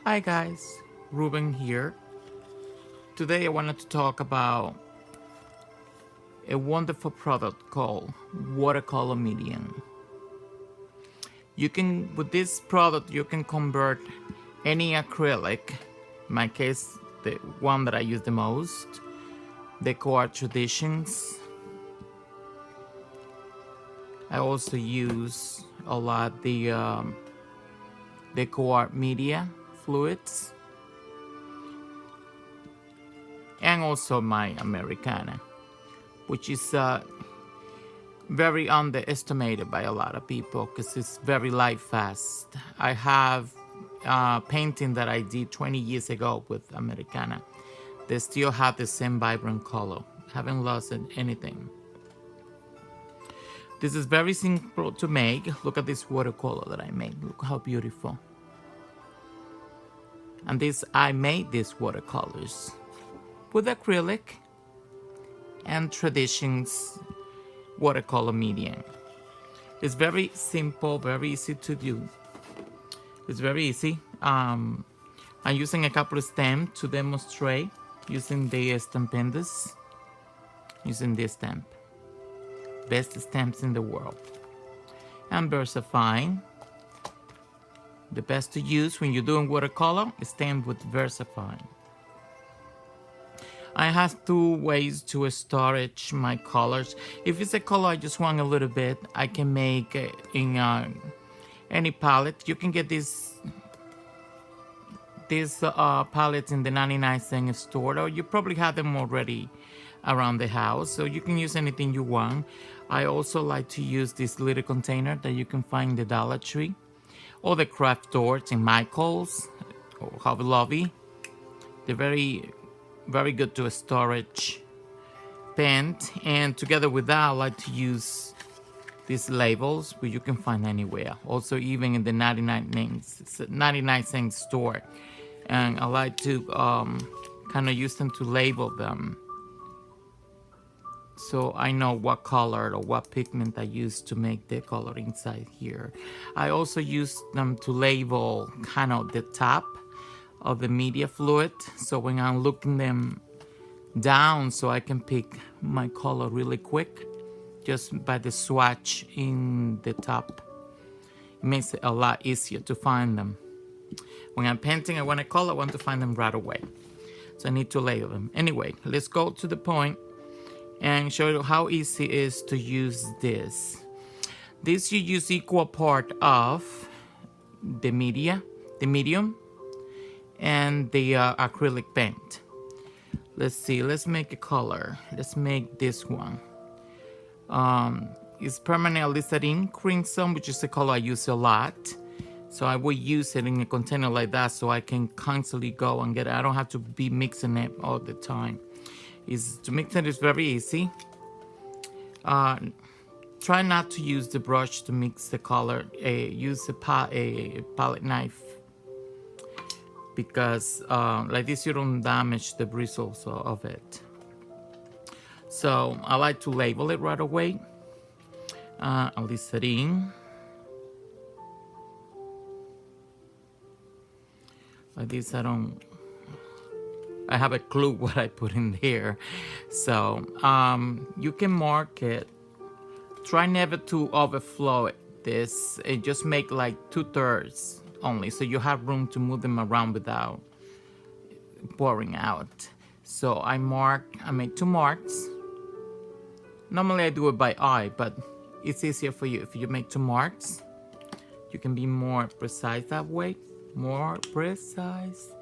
Hi guys, Ruben here. Today I wanted to talk about a wonderful product called watercolor medium. With this product, you can convert any acrylic, in my case, the one that I use the most, Deco Art Traditions. I also use a lot the Deco Art Media fluids, and also my Americana, which is very underestimated by a lot of people because it's very light fast. I have a painting that I did 20 years ago with Americana. They still have the same vibrant color. Haven't lost anything. This is very simple to make. Look at this watercolor that I made. Look how beautiful. And I made these watercolors with acrylic and Traditions watercolor medium. It's very simple, very easy to do. It's very easy. I'm using a couple of stamps to demonstrate using the Stampendous. Using this stamp. Best stamps in the world. And VersaFine. The best to use when you're doing watercolor is stamp with VersaFine. I have two ways to storage my colors. If it's a color I just want a little bit, I can make in any palette. You can get these palettes in the 99-cent store, or you probably have them already around the house, so you can use anything you want. I also like to use this little container that you can find in the Dollar Tree or the craft stores in Michael's or Hobby Lobby. They're very good to a storage paint, and together with that I like to use these labels, which you can find anywhere, also even in the 99-cent store. And I like to kind of use them to label them, so I know what color or what pigment I use to make the color inside here. I also use them to label kind of the top of the media fluid, so when I'm looking them down, so I can pick my color really quick just by the swatch in the top. It makes it a lot easier to find them. When I'm painting, I want a color, I want to find them right away. So I need to label them. Anyway, let's go to the point and show you how easy it is to use this. This you use equal part of the medium, and the acrylic paint. Let's see, let's make a color. Let's make this one. It's permanent alizarin crimson, which is a color I use a lot. So I will use it in a container like that so I can constantly go and get it. I don't have to be mixing it all the time. To mix it is very easy. Try not to use the brush to mix the color. Use a palette knife, because like this you don't damage the bristles of it. So I like to label it right away. Alizarin. Like this, I have a clue what I put in there. So you can mark it. Try never to overflow this. Just make like 2/3 only, so you have room to move them around without pouring out. So I make 2 marks. Normally I do it by eye, but it's easier for you if you make 2 marks. You can be more precise that way. More precise.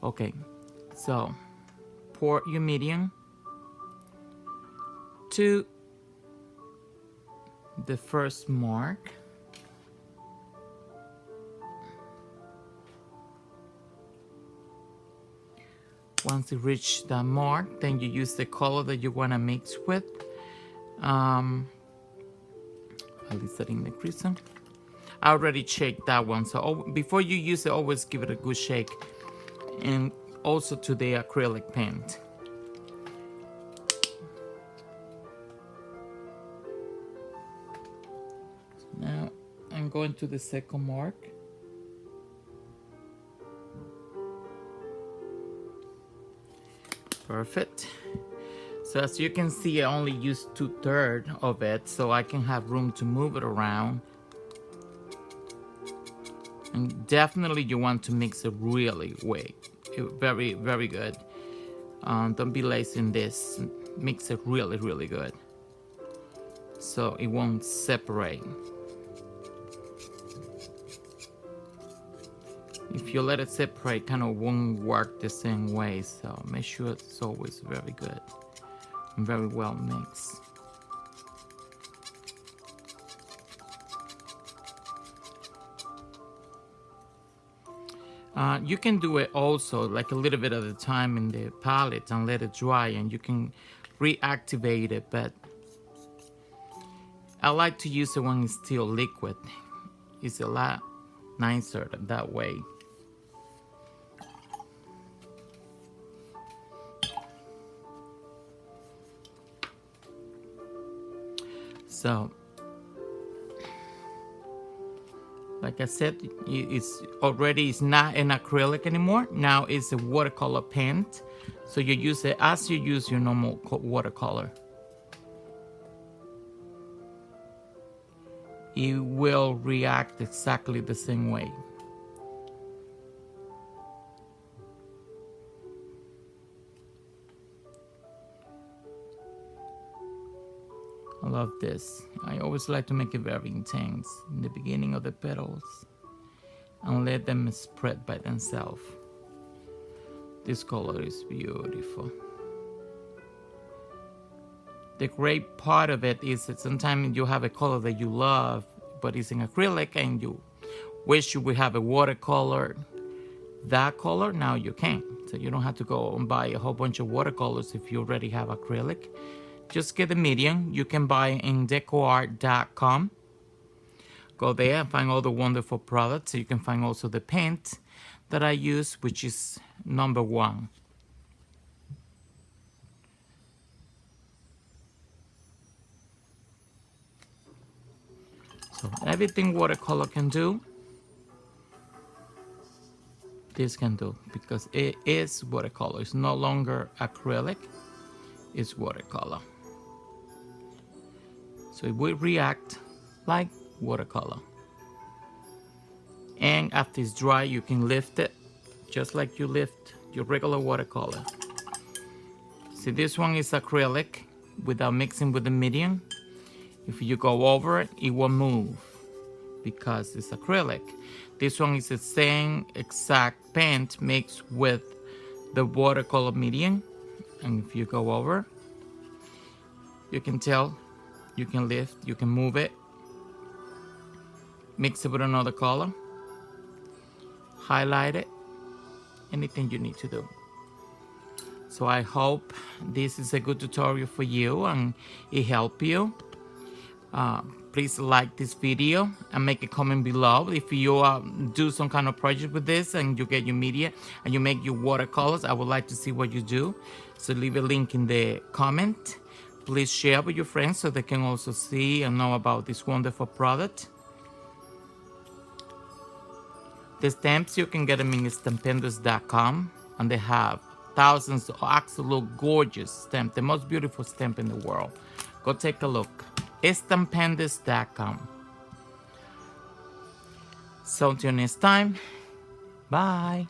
Okay, so pour your medium to the first mark. Once you reach that mark, then you use the color that you want to mix with. At least setting the crimson. I already shaked that one, so before you use it, always give it a good shake. And also to the acrylic paint. Now I'm going to the second mark. Perfect. So as you can see, I only used 2/3 of it, so I can have room to move it around. And definitely you want to mix it really very, very good. Don't be lazy in this. Mix it really, really good, so it won't separate. If you let it separate, kind of won't work the same way. So make sure it's always very good and very well mixed. You can do it also like a little bit at a time in the palette and let it dry, and you can reactivate it, but I like to use it when it's still liquid. It's a lot nicer that way. So, like I said, it's not an acrylic anymore. Now it's a watercolor paint. So you use it as you use your normal watercolor. It will react exactly the same way. I love this. I always like to make it very intense in the beginning of the petals and let them spread by themselves. This color is beautiful. The great part of it is that sometimes you have a color that you love, but it's in acrylic, and you wish you would have a watercolor that color. Now you can. So you don't have to go and buy a whole bunch of watercolors if you already have acrylic. Just get the medium. You can buy in decoart.com. Go there and find all the wonderful products. You can find also the paint that I use, which is #1. So everything watercolor can do, this can do, because it is watercolor. It's no longer acrylic, it's watercolor. So it will react like watercolor. And after it's dry, you can lift it just like you lift your regular watercolor. See, this one is acrylic without mixing with the medium. If you go over it, it will move because it's acrylic. This one is the same exact paint mixed with the watercolor medium. And if you go over, you can tell, you can lift, you can move it, mix it with another color, highlight it, anything you need to do. So I hope this is a good tutorial for you and it helped you. Please like this video and make a comment below if you do some kind of project with this and you get your media and you make your watercolors. I would like to see what you do. So leave a link in the comment. Please share with your friends so they can also see and know about this wonderful product. The stamps, you can get them in stampendos.com, and they have thousands of absolute gorgeous stamps, the most beautiful stamp in the world. Go take a look. Stampendos.com. So until next time, bye.